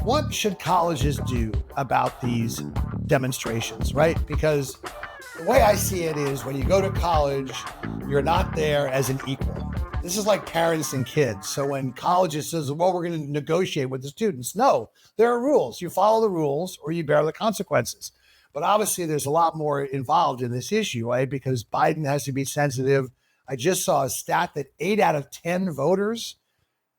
what should colleges do about these demonstrations, right? Because the way I see it is when you go to college, you're not there as an equal. This is like parents and kids. So when colleges says, well, we're going to negotiate with the students. No, there are rules. You follow the rules or you bear the consequences. But obviously there's a lot more involved in this issue, right? Because Biden has to be sensitive. I just saw a stat that 8 out of 10 voters,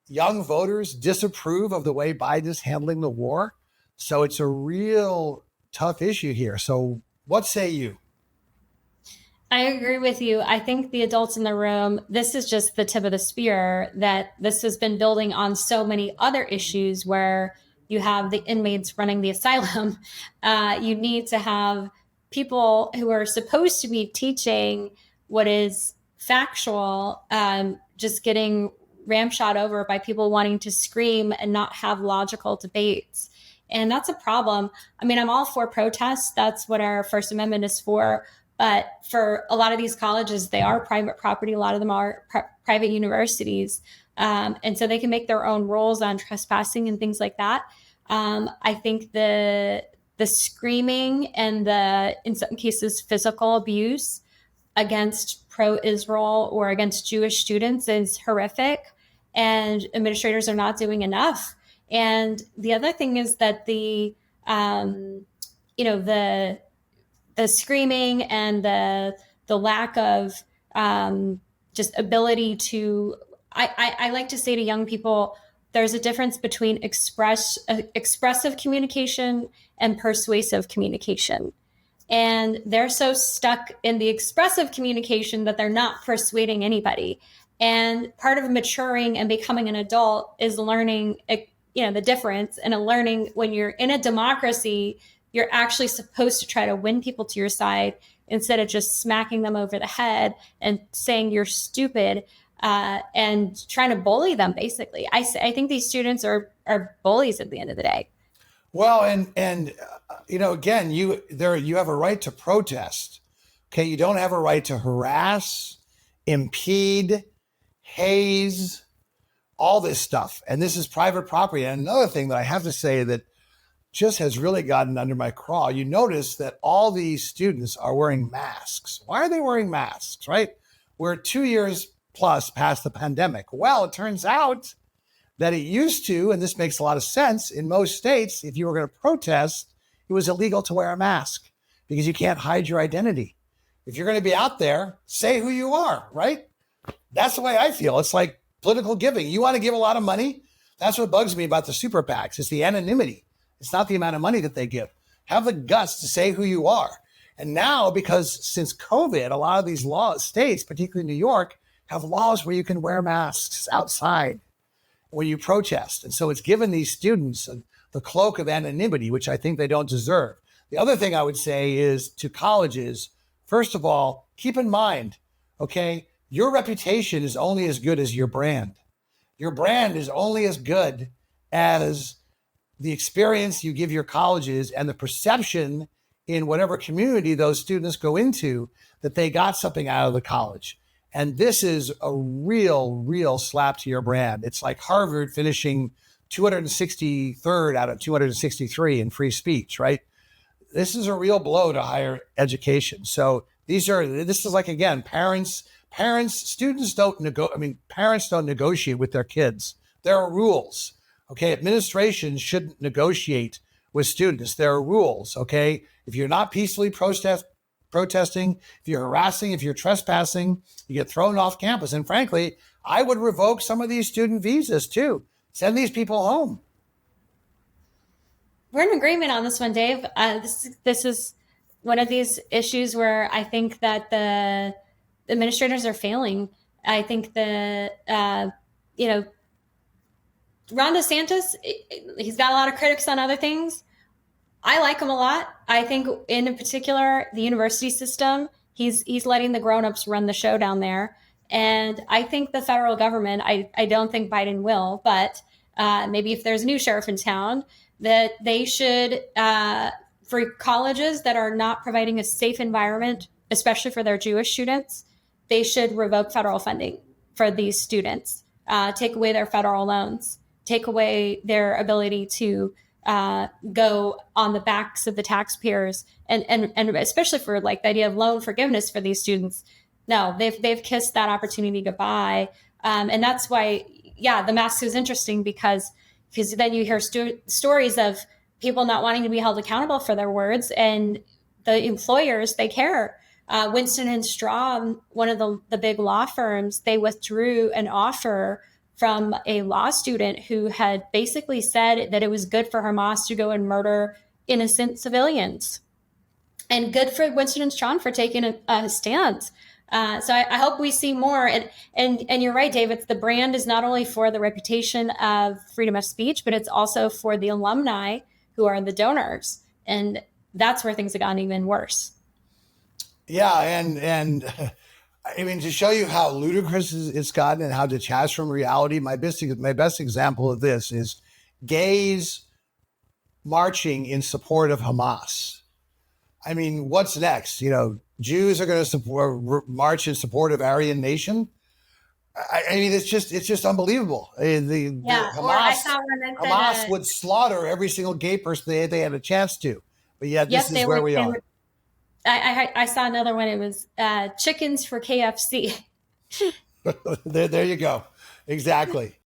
young voters, disapprove of the way Biden is handling the war. So it's a real tough issue here. So what say you? I agree with you. I think the adults in the room, this is just the tip of the spear, that this has been building on so many other issues where you have the inmates running the asylum. You need to have people who are supposed to be teaching what is factual, just getting ramshot over by people wanting to scream and not have logical debates. And that's a problem. I mean, I'm all for protests. That's what our First Amendment is for. But for a lot of these colleges, they are private property. A lot of them are private universities. And so they can make their own rules on trespassing and things like that. I think the screaming and in some cases, physical abuse against pro-Israel or against Jewish students is horrific. And administrators are not doing enough. And the other thing is that the screaming and the lack of just ability to, I like to say to young people, there's a difference between expressive communication and persuasive communication. And they're so stuck in the expressive communication that they're not persuading anybody. And part of maturing and becoming an adult is learning, the difference, and learning when you're in a democracy, you're actually supposed to try to win people to your side instead of just smacking them over the head and saying you're stupid and trying to bully them, basically. I think these students are bullies at the end of the day. Well, and again, you have a right to protest. Okay, you don't have a right to harass, impede, haze, all this stuff. And this is private property. And another thing that I have to say that just has really gotten under my craw. You notice that all these students are wearing masks. Why are they wearing masks, right? We're 2 years plus past the pandemic. Well, it turns out that it used to, and this makes a lot of sense, in most states, if you were going to protest, it was illegal to wear a mask because you can't hide your identity. If you're going to be out there, say who you are, right? That's the way I feel. It's like political giving. You want to give a lot of money? That's what bugs me about the super PACs. It's the anonymity. It's not the amount of money that they give. Have the guts to say who you are. And now, because since COVID, a lot of these states, particularly New York, have laws where you can wear masks outside when you protest. And so it's given these students the cloak of anonymity, which I think they don't deserve. The other thing I would say is to colleges, first of all, keep in mind, okay, your reputation is only as good as your brand. Your brand is only as good as the experience you give your colleges and the perception in whatever community those students go into that they got something out of the college. And this is a real slap to your brand. It's like Harvard finishing 263rd out of 263 in free speech, right? This is a real blow to higher education. So this is like, again, parents, students don't parents don't negotiate with their kids. There are rules. Okay, administration shouldn't negotiate with students. There are rules, okay? If you're not peacefully protesting, if you're harassing, if you're trespassing, you get thrown off campus. And frankly, I would revoke some of these student visas too. Send these people home. We're in agreement on this one, Dave. This is one of these issues where I think that the administrators are failing. I think Ron DeSantis, he's got a lot of critics on other things. I like him a lot. I think in particular, the university system, he's letting the grownups run the show down there. And I think the federal government, I don't think Biden will, but maybe if there's a new sheriff in town, that they should, for colleges that are not providing a safe environment, especially for their Jewish students, they should revoke federal funding for these students, take away their federal loans, take away their ability to go on the backs of the taxpayers, and especially for like the idea of loan forgiveness for these students. No, they've kissed that opportunity goodbye, and that's why, yeah, the mask is interesting because then you hear stories of people not wanting to be held accountable for their words, and the employers, they care. Winston and Strawn, one of the big law firms, they withdrew an offer from a law student who had basically said that it was good for Hamas to go and murder innocent civilians. And good for Winston and Strawn for taking a stand. So I hope we see more. And you're right, Dave. It's the brand is not only for the reputation of freedom of speech, but it's also for the alumni who are the donors. And that's where things have gotten even worse. Yeah, and I mean, to show you how ludicrous it's gotten and how detached from reality, my best example of this is gays marching in support of Hamas. I mean, what's next? Jews are going to march in support of Aryan Nation. I mean, it's just unbelievable. Hamas would slaughter every single gay person they had a chance to, but yet this is where we are. I saw another one. It was chickens for KFC. There you go. Exactly.